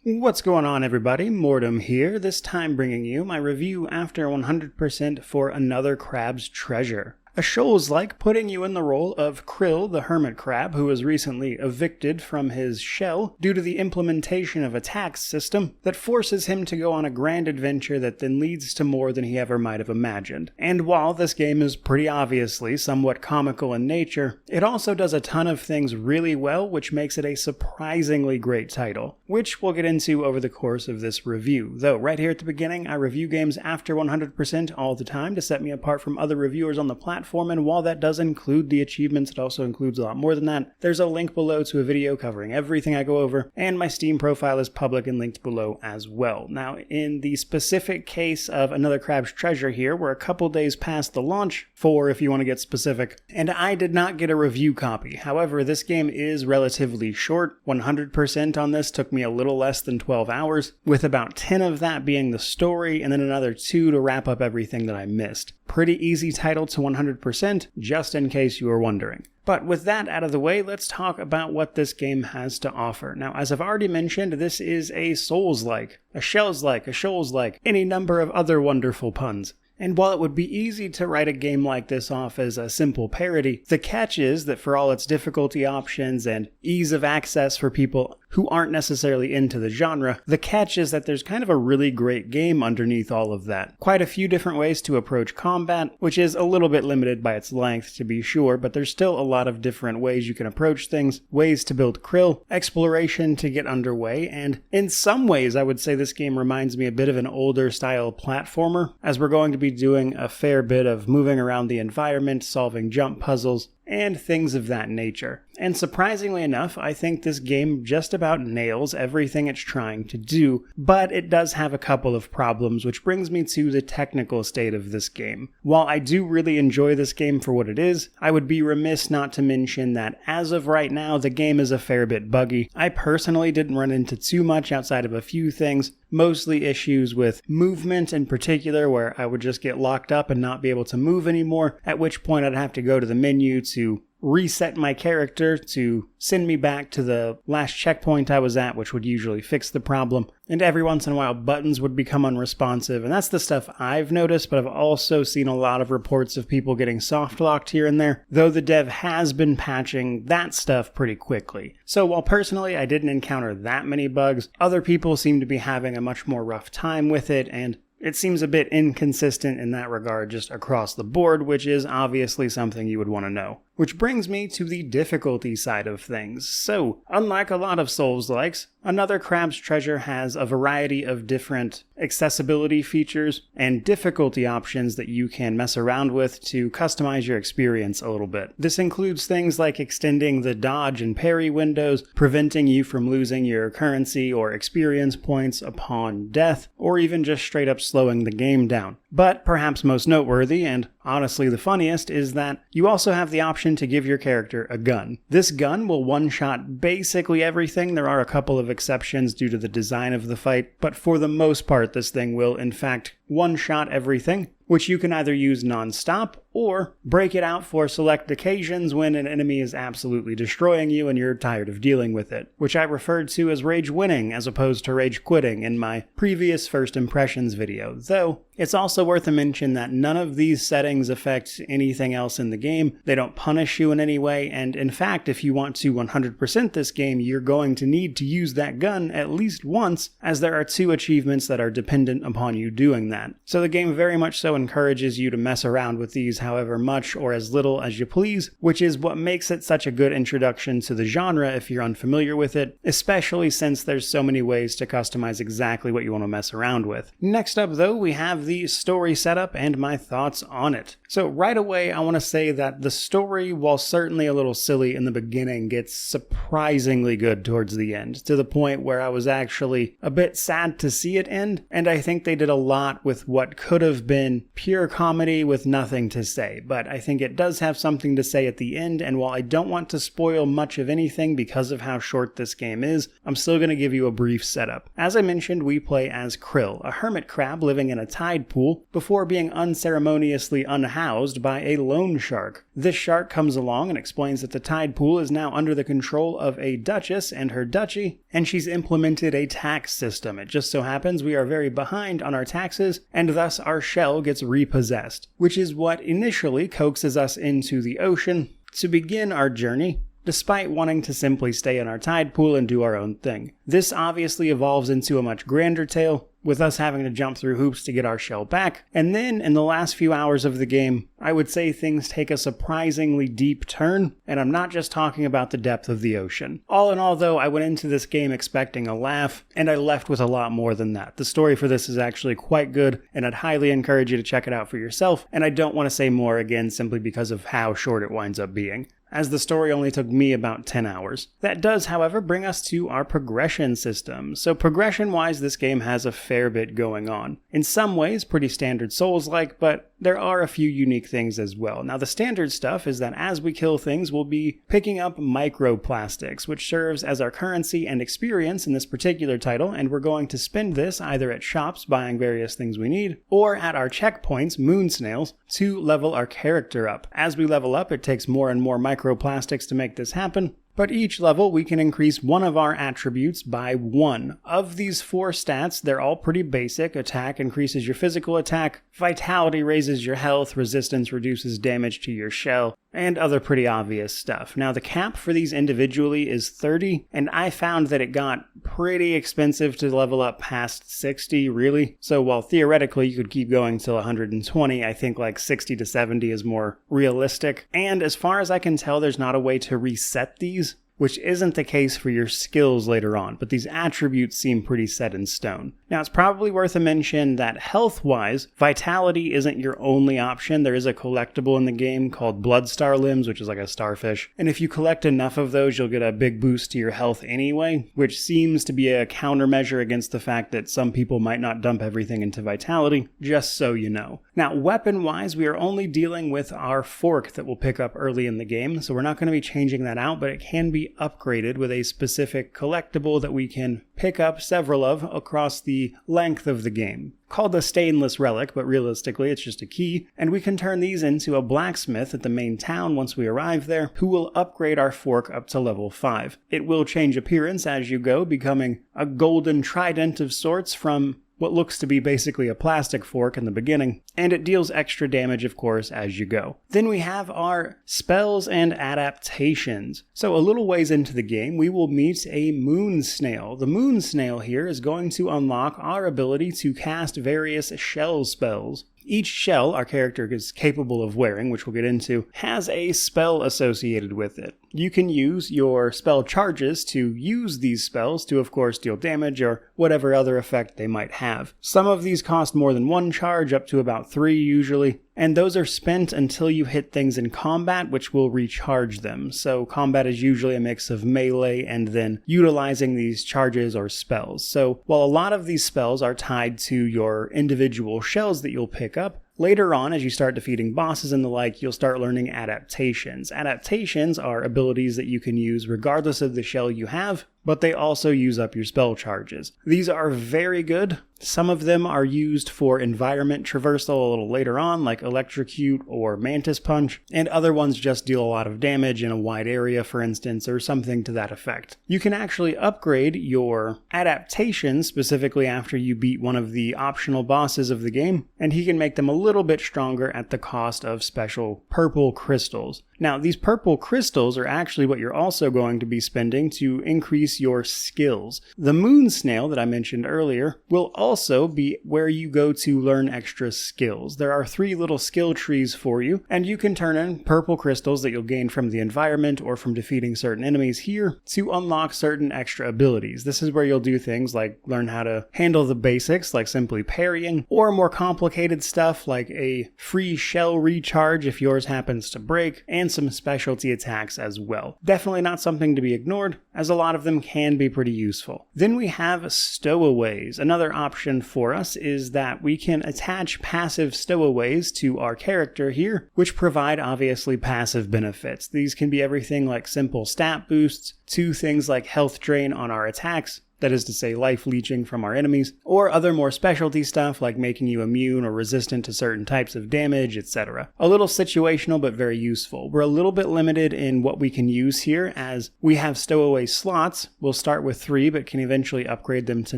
What's going on, everybody? Mortem here, this time bringing you my review after 100% for Another Crab's Treasure. A Shoalslike putting you in the role of Krill, the hermit crab, who was recently evicted from his shell due to the implementation of a tax system that forces him to go on a grand adventure that then leads to more than he ever might have imagined. And while this game is pretty obviously somewhat comical in nature, it also does a ton of things really well, which makes it a surprisingly great title, which we'll get into over the course of this review. Though right here at the beginning, I review games after 100% all the time to set me apart from other reviewers on the platform. And while that does include the achievements, it also includes a lot more than that. There's a link below to a video covering everything I go over, and my Steam profile is public and linked below as well. Now, in the specific case of Another Crab's Treasure here, we're a couple days past the launch, 4 if you want to get specific, and I did not get a review copy. However, this game is relatively short. 100% on this took me a little less than 12 hours, with about 10 of that being the story, and then another 2 to wrap up everything that I missed. Pretty easy title to 100%, just in case you were wondering. But with that out of the way, let's talk about what this game has to offer. Now, as I've already mentioned, this is a Souls-like, a Shells-like, a Shoals-like, any number of other wonderful puns. And while it would be easy to write a game like this off as a simple parody, the catch is that for all its difficulty options and ease of access for people who aren't necessarily into the genre, the catch is that there's kind of a really great game underneath all of that. Quite a few different ways to approach combat, which is a little bit limited by its length to be sure, but there's still a lot of different ways you can approach things, ways to build krill, exploration to get underway, and in some ways I would say this game reminds me a bit of an older style platformer, as we're going to be doing a fair bit of moving around the environment, solving jump puzzles, and things of that nature. And surprisingly enough, I think this game just about nails everything it's trying to do, but it does have a couple of problems, which brings me to the technical state of this game. While I do really enjoy this game for what it is, I would be remiss not to mention that as of right now, the game is a fair bit buggy. I personally didn't run into too much outside of a few things, mostly issues with movement in particular, where I would just get locked up and not be able to move anymore, at which point I'd have to go to the menu to reset my character to send me back to the last checkpoint I was at, which would usually fix the problem. And every once in a while, buttons would become unresponsive, and that's the stuff I've noticed, but I've also seen a lot of reports of people getting soft-locked here and there, though the dev has been patching that stuff pretty quickly. So while personally I didn't encounter that many bugs, other people seem to be having a much more rough time with it, and it seems a bit inconsistent in that regard just across the board, which is obviously something you would want to know. Which brings me to the difficulty side of things. So, unlike a lot of Souls-likes, Another Crab's Treasure has a variety of different accessibility features and difficulty options that you can mess around with to customize your experience a little bit. This includes things like extending the dodge and parry windows, preventing you from losing your currency or experience points upon death, or even just straight up slowing the game down. But perhaps most noteworthy, and honestly the funniest, is that you also have the option to give your character a gun. This gun will one-shot basically everything. There are a couple of exceptions due to the design of the fight, but for the most part this thing will in fact one-shot everything, which you can either use non-stop or break it out for select occasions when an enemy is absolutely destroying you and you're tired of dealing with it, which I referred to as rage winning as opposed to rage quitting in my previous first impressions video, though it's also worth a mention that none of these settings affect anything else in the game. They don't punish you in any way, and in fact, if you want to 100% this game, you're going to need to use that gun at least once, as there are 2 achievements that are dependent upon you doing that. So the game very much so encourages you to mess around with these however much or as little as you please, which is what makes it such a good introduction to the genre if you're unfamiliar with it, especially since there's so many ways to customize exactly what you want to mess around with. Next up though, we have the story setup and my thoughts on it. So right away, I want to say that the story, while certainly a little silly in the beginning, gets surprisingly good towards the end, to the point where I was actually a bit sad to see it end, and I think they did a lot with what could have been pure comedy with nothing to say, but I think it does have something to say at the end, and while I don't want to spoil much of anything because of how short this game is, I'm still going to give you a brief setup. As I mentioned, we play as Krill, a hermit crab living in a tide pool, before being unceremoniously unhoused by a loan shark. This shark comes along and explains that the tide pool is now under the control of a duchess and her duchy, and she's implemented a tax system. It just so happens we are very behind on our taxes, and thus our shell gets repossessed, which is what initially coaxes us into the ocean to begin our journey, despite wanting to simply stay in our tide pool and do our own thing. This obviously evolves into a much grander tale, with us having to jump through hoops to get our shell back, and then in the last few hours of the game, I would say things take a surprisingly deep turn, and I'm not just talking about the depth of the ocean. All in all though, I went into this game expecting a laugh, and I left with a lot more than that. The story for this is actually quite good, and I'd highly encourage you to check it out for yourself, and I don't want to say more again simply because of how short it winds up being, as the story only took me about 10 hours. That does, however, bring us to our progression system. So progression-wise, this game has a fair bit going on. In some ways, pretty standard Souls-like, but there are a few unique things as well. Now, the standard stuff is that as we kill things, we'll be picking up microplastics, which serves as our currency and experience in this particular title, and we're going to spend this either at shops buying various things we need, or at our checkpoints, moon snails, to level our character up. As we level up, it takes more and more microplastics to make this happen, but each level we can increase one of our attributes by 1. Of these 4 stats, they're all pretty basic. Attack increases your physical attack, vitality raises your health, resistance reduces damage to your shell, and other pretty obvious stuff. Now the cap for these individually is 30, and I found that it got pretty expensive to level up past 60, really. So while theoretically you could keep going till 120, I think like 60 to 70 is more realistic. And as far as I can tell, there's not a way to reset these, which isn't the case for your skills later on, but these attributes seem pretty set in stone. Now, it's probably worth a mention that health-wise, vitality isn't your only option. There is a collectible in the game called Blood Star Limbs, which is like a starfish, and if you collect enough of those, you'll get a big boost to your health anyway, which seems to be a countermeasure against the fact that some people might not dump everything into vitality, just so you know. Now, weapon-wise, we are only dealing with our fork that we'll pick up early in the game, so we're not going to be changing that out, but it can be upgraded with a specific collectible that we can pick up several of across the length of the game. Called a stainless relic, but realistically it's just a key, and we can turn these into a blacksmith at the main town once we arrive there, who will upgrade our fork up to level 5. It will change appearance as you go, becoming a golden trident of sorts from what looks to be basically a plastic fork in the beginning, and it deals extra damage, of course, as you go. Then we have our spells and adaptations. So a little ways into the game, we will meet a moon snail. The moon snail here is going to unlock our ability to cast various shell spells. Each shell our character is capable of wearing, which we'll get into, has a spell associated with it. You can use your spell charges to use these spells to, of course, deal damage or whatever other effect they might have. Some of these cost more than 1 charge, up to about 3 usually, and those are spent until you hit things in combat, which will recharge them. So combat is usually a mix of melee and then utilizing these charges or spells. So while a lot of these spells are tied to your individual shells that you'll pick up, later on, as you start defeating bosses and the like, you'll start learning adaptations. Adaptations are abilities that you can use regardless of the shell you have, but they also use up your spell charges. These are very good. Some of them are used for environment traversal a little later on, like Electrocute or Mantis Punch, and other ones just deal a lot of damage in a wide area, for instance, or something to that effect. You can actually upgrade your adaptations specifically after you beat one of the optional bosses of the game, and he can make them a little bit stronger at the cost of special purple crystals. Now, these purple crystals are actually what you're also going to be spending to increase your skills. The moon snail that I mentioned earlier will also be where you go to learn extra skills. There are 3 little skill trees for you, and you can turn in purple crystals that you'll gain from the environment or from defeating certain enemies here to unlock certain extra abilities. This is where you'll do things like learn how to handle the basics, like simply parrying, or more complicated stuff like a free shell recharge if yours happens to break, and some specialty attacks as well. Definitely not something to be ignored, as a lot of them can be pretty useful. Then we have stowaways. Another option for us is that we can attach passive stowaways to our character here, which provide obviously passive benefits. These can be everything like simple stat boosts to things like health drain on our attacks, that is to say life leeching from our enemies, or other more specialty stuff like making you immune or resistant to certain types of damage, etc. A little situational but very useful. We're a little bit limited in what we can use here as we have stowaway slots. We'll start with 3 but can eventually upgrade them to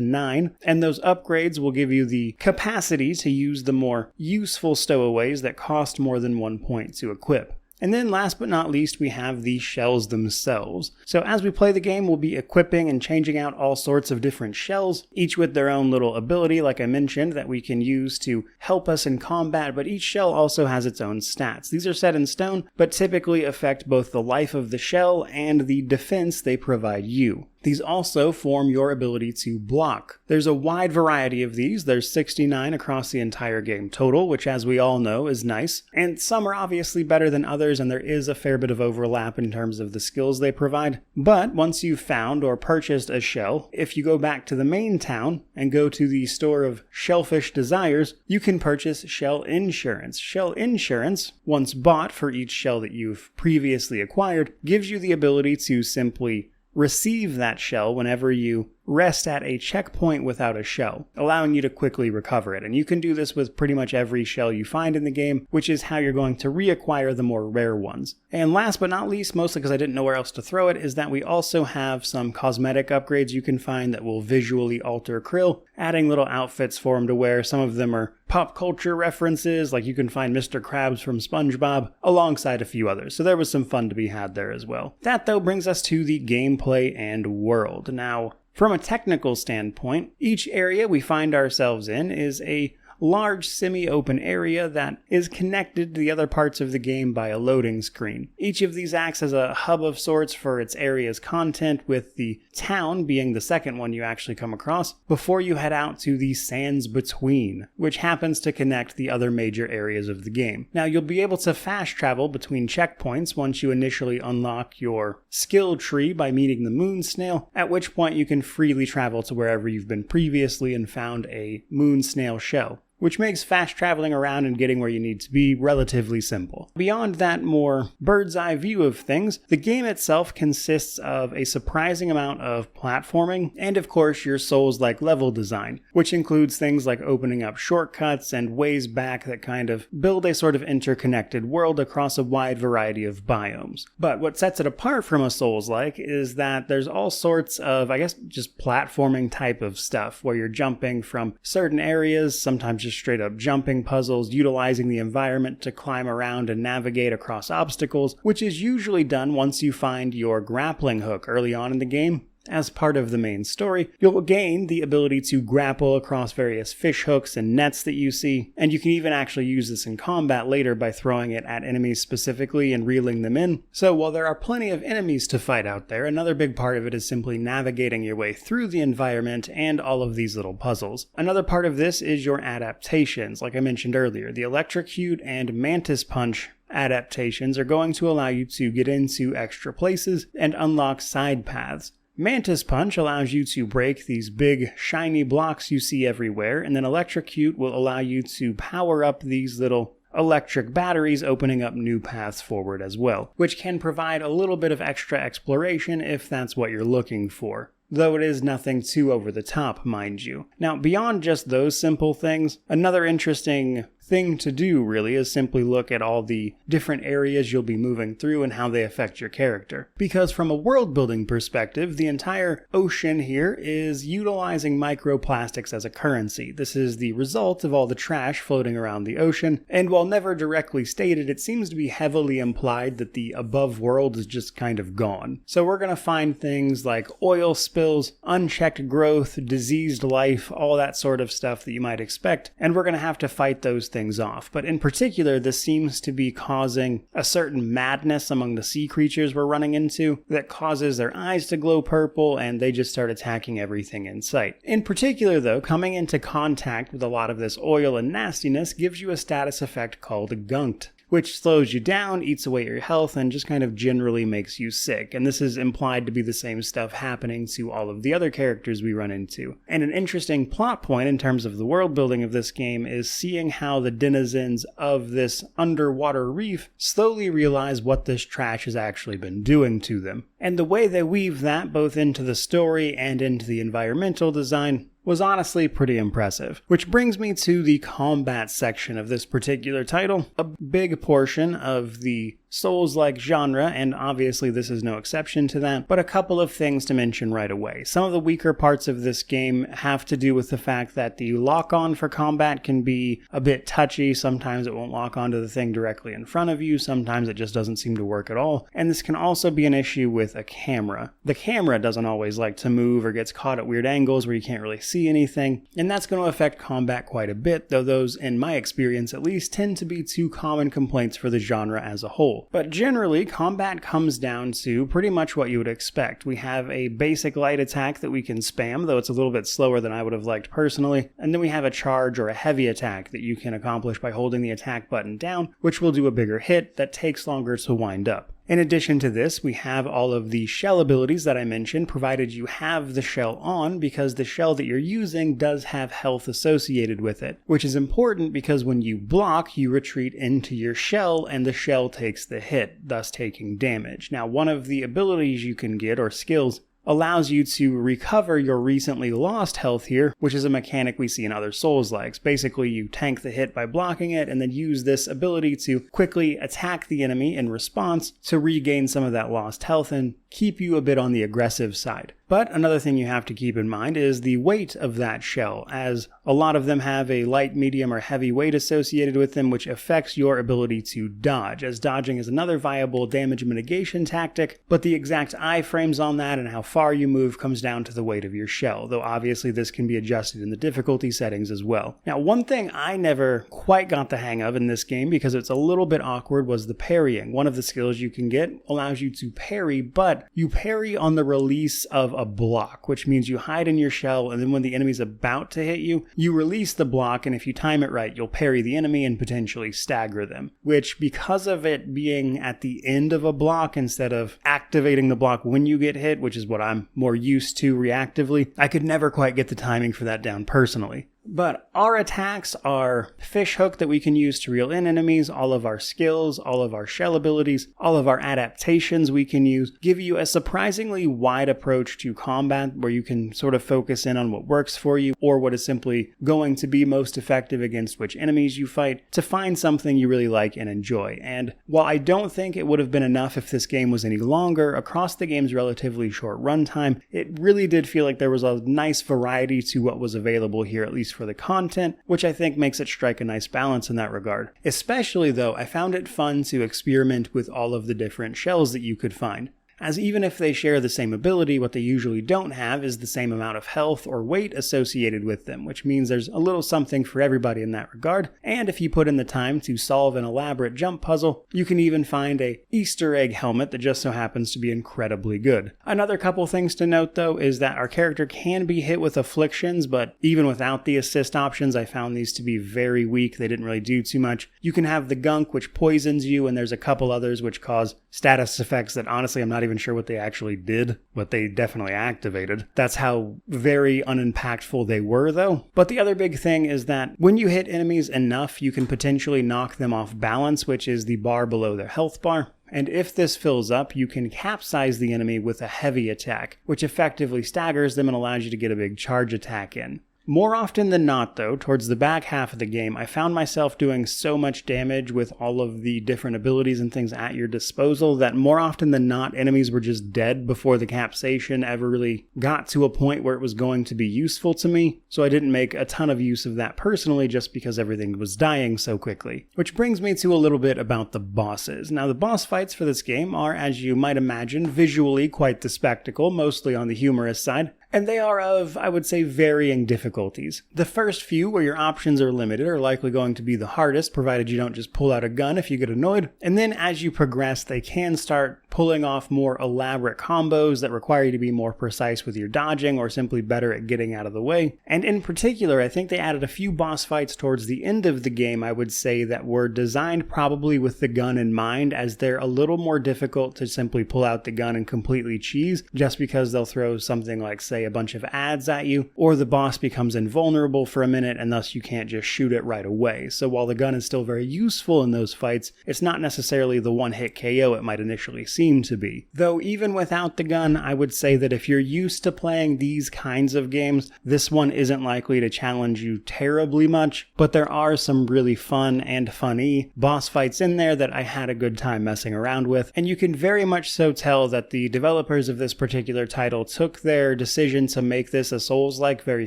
9, and those upgrades will give you the capacity to use the more useful stowaways that cost more than 1 point to equip. And then last but not least, we have the shells themselves. So as we play the game, we'll be equipping and changing out all sorts of different shells, each with their own little ability, like I mentioned, that we can use to help us in combat, but each shell also has its own stats. These are set in stone, but typically affect both the life of the shell and the defense they provide you. These also form your ability to block. There's a wide variety of these. There's 69 across the entire game total, which as we all know is nice. And some are obviously better than others, and there is a fair bit of overlap in terms of the skills they provide. But once you've found or purchased a shell, if you go back to the main town and go to the store of Shellfish Desires, you can purchase shell insurance. Shell insurance, once bought for each shell that you've previously acquired, gives you the ability to simply receive that shell whenever you rest at a checkpoint without a shell, allowing you to quickly recover it. And you can do this with pretty much every shell you find in the game, which is how you're going to reacquire the more rare ones. And last but not least, mostly because I didn't know where else to throw it, is that we also have some cosmetic upgrades you can find that will visually alter Krill, adding little outfits for him to wear. Some of them are pop culture references, like you can find Mr. Krabs from SpongeBob, alongside a few others. So there was some fun to be had there as well. That, though, brings us to the gameplay and world. Now, from a technical standpoint, each area we find ourselves in is a large semi-open area that is connected to the other parts of the game by a loading screen. Each of these acts as a hub of sorts for its area's content, with the town being the second one you actually come across, before you head out to the Sands Between, which happens to connect the other major areas of the game. Now, you'll be able to fast travel between checkpoints once you initially unlock your skill tree by meeting the moon snail, at which point you can freely travel to wherever you've been previously and found a moon snail shell, which makes fast traveling around and getting where you need to be relatively simple. Beyond that more bird's eye view of things, the game itself consists of a surprising amount of platforming and of course your Souls-like level design, which includes things like opening up shortcuts and ways back that kind of build a sort of interconnected world across a wide variety of biomes. But what sets it apart from a Souls-like is that there's all sorts of, I guess, just platforming type of stuff where you're jumping from certain areas, sometimes just straight up jumping puzzles, utilizing the environment to climb around and navigate across obstacles, which is usually done once you find your grappling hook early on in the game. As part of the main story, you'll gain the ability to grapple across various fish hooks and nets that you see, and you can even actually use this in combat later by throwing it at enemies specifically and reeling them in. So while there are plenty of enemies to fight out there, another big part of it is simply navigating your way through the environment and all of these little puzzles. Another part of this is your adaptations. Like I mentioned earlier, the Electrocute and Mantis Punch adaptations are going to allow you to get into extra places and unlock side paths. Mantis Punch allows you to break these big, shiny blocks you see everywhere, and then Electrocute will allow you to power up these little electric batteries, opening up new paths forward as well, which can provide a little bit of extra exploration if that's what you're looking for. Though it is nothing too over the top, mind you. Now, beyond just those simple things, another interesting thing to do really is simply look at all the different areas you'll be moving through and how they affect your character. Because from a world building perspective, the entire ocean here is utilizing microplastics as a currency. This is the result of all the trash floating around the ocean, and while never directly stated, it seems to be heavily implied that the above world is just kind of gone. So we're going to find things like oil spills, unchecked growth, diseased life, all that sort of stuff that you might expect, and we're going to have to fight those things off. But in particular, this seems to be causing a certain madness among the sea creatures we're running into that causes their eyes to glow purple and they just start attacking everything in sight. In particular though, coming into contact with a lot of this oil and nastiness gives you a status effect called Gunked. which slows you down, eats away your health, and just kind of generally makes you sick. And this is implied to be the same stuff happening to all of the other characters we run into. And an interesting plot point in terms of the world building of this game is seeing how the denizens of this underwater reef slowly realize what this trash has actually been doing to them. And the way they weave that both into the story and into the environmental design was honestly pretty impressive. Which brings me to the combat section of this particular title, a big portion of the Souls-like genre, and obviously this is no exception to that, but a couple of things to mention right away. Some of the weaker parts of this game have to do with the fact that the lock-on for combat can be a bit touchy. Sometimes it won't lock onto the thing directly in front of you, sometimes it just doesn't seem to work at all, and this can also be an issue with a camera. The camera doesn't always like to move or gets caught at weird angles where you can't really see anything, and that's going to affect combat quite a bit, though those, in my experience at least, tend to be two common complaints for the genre as a whole. But generally, combat comes down to pretty much what you would expect. We have a basic light attack that we can spam, though it's a little bit slower than I would have liked personally, and then we have a charge or a heavy attack that you can accomplish by holding the attack button down, which will do a bigger hit that takes longer to wind up. In addition to this, we have all of the shell abilities that I mentioned, provided you have the shell on, because the shell that you're using does have health associated with it, which is important because when you block, you retreat into your shell and the shell takes the hit, thus taking damage. Now, one of the abilities you can get, or skills, allows you to recover your recently lost health here, which is a mechanic we see in other Souls-likes. Basically, you tank the hit by blocking it and then use this ability to quickly attack the enemy in response to regain some of that lost health and keep you a bit on the aggressive side. But another thing you have to keep in mind is the weight of that shell, as a lot of them have a light, medium, or heavy weight associated with them, which affects your ability to dodge, as dodging is another viable damage mitigation tactic, but the exact iframes on that and how far you move comes down to the weight of your shell, though obviously this can be adjusted in the difficulty settings as well. Now, one thing I never quite got the hang of in this game, because it's a little bit awkward, was the parrying. One of the skills you can get allows you to parry, but you parry on the release of a block, which means you hide in your shell, and then when the enemy's about to hit you, you release the block, and if you time it right, you'll parry the enemy and potentially stagger them, which, because of it being at the end of a block instead of activating the block when you get hit, which is what I'm more used to reactively, I could never quite get the timing for that down personally. But our attacks are fish hook that we can use to reel in enemies, all of our skills, all of our shell abilities, all of our adaptations we can use, give you a surprisingly wide approach to combat where you can sort of focus in on what works for you or what is simply going to be most effective against which enemies you fight to find something you really like and enjoy. And while I don't think it would have been enough if this game was any longer, across the game's relatively short runtime, it really did feel like there was a nice variety to what was available here, at least for the content, which I think makes it strike a nice balance in that regard. Especially though, I found it fun to experiment with all of the different shells that you could find, as even if they share the same ability, what they usually don't have is the same amount of health or weight associated with them, which means there's a little something for everybody in that regard. And if you put in the time to solve an elaborate jump puzzle, you can even find a Easter egg helmet that just so happens to be incredibly good. Another couple things to note though is that our character can be hit with afflictions, but even without the assist options, I found these to be very weak. They didn't really do too much. You can have the gunk, which poisons you, and there's a couple others which cause status effects that honestly I'm not even sure what they actually did, but they definitely activated. That's how very unimpactful they were though. But the other big thing is that when you hit enemies enough, you can potentially knock them off balance, which is the bar below their health bar. And if this fills up, you can capsize the enemy with a heavy attack, which effectively staggers them and allows you to get a big charge attack in. More often than not, though, towards the back half of the game, I found myself doing so much damage with all of the different abilities and things at your disposal that more often than not, enemies were just dead before the capsation ever really got to a point where it was going to be useful to me. So I didn't make a ton of use of that personally just because everything was dying so quickly. Which brings me to a little bit about the bosses. Now, the boss fights for this game are, as you might imagine, visually quite the spectacle, mostly on the humorous side. And they are of, I would say, varying difficulties. The first few, where your options are limited, are likely going to be the hardest, provided you don't just pull out a gun if you get annoyed. And then as you progress, they can start pulling off more elaborate combos that require you to be more precise with your dodging or simply better at getting out of the way. And in particular, I think they added a few boss fights towards the end of the game, I would say, that were designed probably with the gun in mind, as they're a little more difficult to simply pull out the gun and completely cheese, just because they'll throw something like, say, a bunch of ads at you, or the boss becomes invulnerable for a minute and thus you can't just shoot it right away. So while the gun is still very useful in those fights, it's not necessarily the one-hit KO it might initially seem to be. Though even without the gun, I would say that if you're used to playing these kinds of games, this one isn't likely to challenge you terribly much, but there are some really fun and funny boss fights in there that I had a good time messing around with, and you can very much so tell that the developers of this particular title took their decision to make this a Souls-like very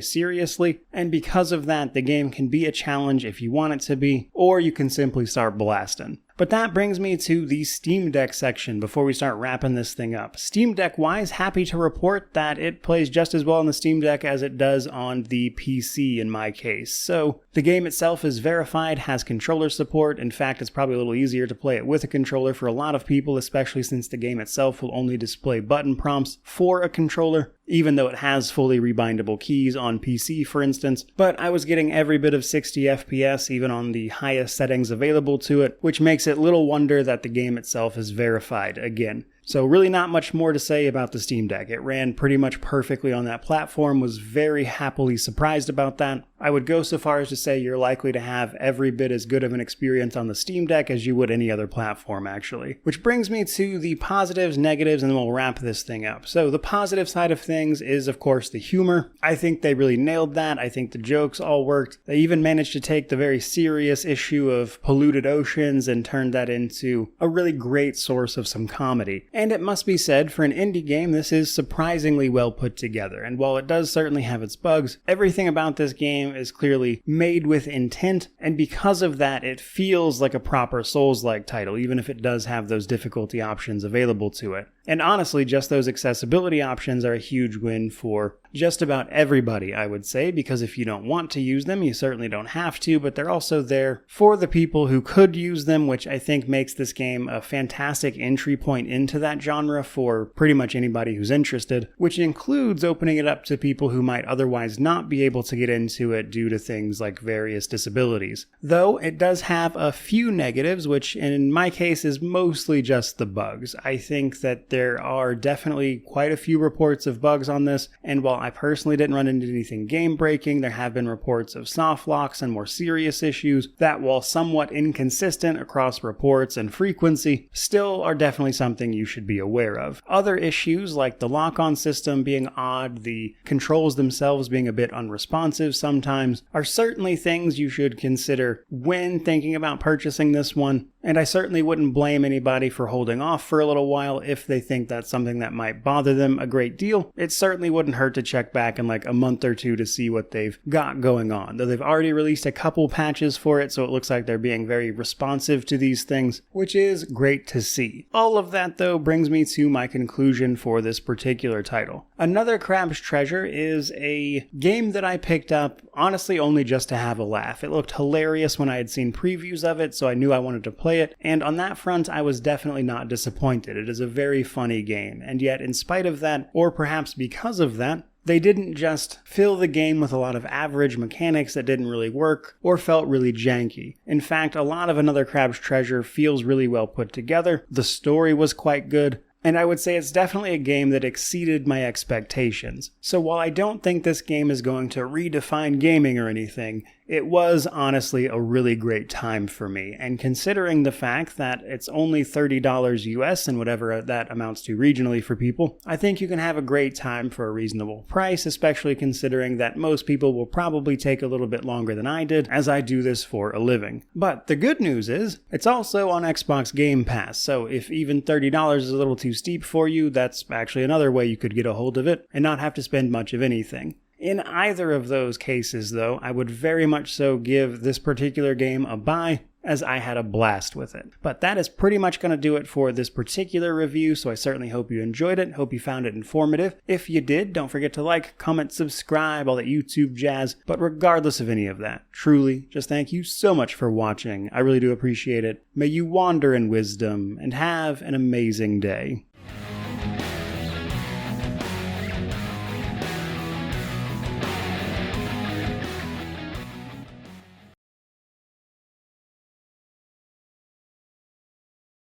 seriously, and because of that, the game can be a challenge if you want it to be, or you can simply start blasting. But that brings me to the Steam Deck section before we start wrapping this thing up. Steam Deck-wise, happy to report that it plays just as well on the Steam Deck as it does on the PC in my case. So the game itself is verified, has controller support. In fact, it's probably a little easier to play it with a controller for a lot of people, especially since the game itself will only display button prompts for a controller, even though it has fully rebindable keys on PC, for instance. But I was getting every bit of 60 FPS, even on the highest settings available to it, which makes it little wonder that the game itself is verified again. So really not much more to say about the Steam Deck. It ran pretty much perfectly on that platform, was very happily surprised about that. I would go so far as to say you're likely to have every bit as good of an experience on the Steam Deck as you would any other platform, actually. Which brings me to the positives, negatives, and then we'll wrap this thing up. So the positive side of things is, of course, the humor. I think they really nailed that. I think the jokes all worked. They even managed to take the very serious issue of polluted oceans and turn that into a really great source of some comedy. And it must be said, for an indie game, this is surprisingly well put together. And while it does certainly have its bugs, everything about this game is clearly made with intent, and because of that, it feels like a proper Souls-like title, even if it does have those difficulty options available to it. And honestly, just those accessibility options are a huge win for just about everybody, I would say, because if you don't want to use them, you certainly don't have to, but they're also there for the people who could use them, which I think makes this game a fantastic entry point into that genre for pretty much anybody who's interested, which includes opening it up to people who might otherwise not be able to get into it due to things like various disabilities. Though it does have a few negatives, which in my case is mostly just the bugs. I think that there are definitely quite a few reports of bugs on this, and while I personally didn't run into anything game-breaking, there have been reports of soft locks and more serious issues that, while somewhat inconsistent across reports and frequency, still are definitely something you should be aware of. Other issues, like the lock-on system being odd, the controls themselves being a bit unresponsive sometimes, are certainly things you should consider when thinking about purchasing this one. And I certainly wouldn't blame anybody for holding off for a little while if they think that's something that might bother them a great deal. It certainly wouldn't hurt to check back in like a month or two to see what they've got going on. Though they've already released a couple patches for it, so it looks like they're being very responsive to these things, which is great to see. All of that, though, brings me to my conclusion for this particular title. Another Crab's Treasure is a game that I picked up, honestly, only just to have a laugh. It looked hilarious when I had seen previews of it, so I knew I wanted to play it, and on that front, I was definitely not disappointed. It is a very funny game, and yet, in spite of that, or perhaps because of that, they didn't just fill the game with a lot of average mechanics that didn't really work or felt really janky. In fact, a lot of Another Crab's Treasure feels really well put together. The story was quite good, and I would say it's definitely a game that exceeded my expectations. So while I don't think this game is going to redefine gaming or anything, it was honestly a really great time for me, and considering the fact that it's only $30 US and whatever that amounts to regionally for people, I think you can have a great time for a reasonable price, especially considering that most people will probably take a little bit longer than I did, as I do this for a living. But the good news is, it's also on Xbox Game Pass, so if even $30 is a little too steep for you, that's actually another way you could get a hold of it and not have to spend much of anything. In either of those cases, though, I would very much so give this particular game a buy. as I had a blast with it. But that is pretty much going to do it for this particular review, so I certainly hope you enjoyed it, hope you found it informative. If you did, don't forget to like, comment, subscribe, all that YouTube jazz. But regardless of any of that, truly, just thank you so much for watching. I really do appreciate it. May you wander in wisdom and have an amazing day.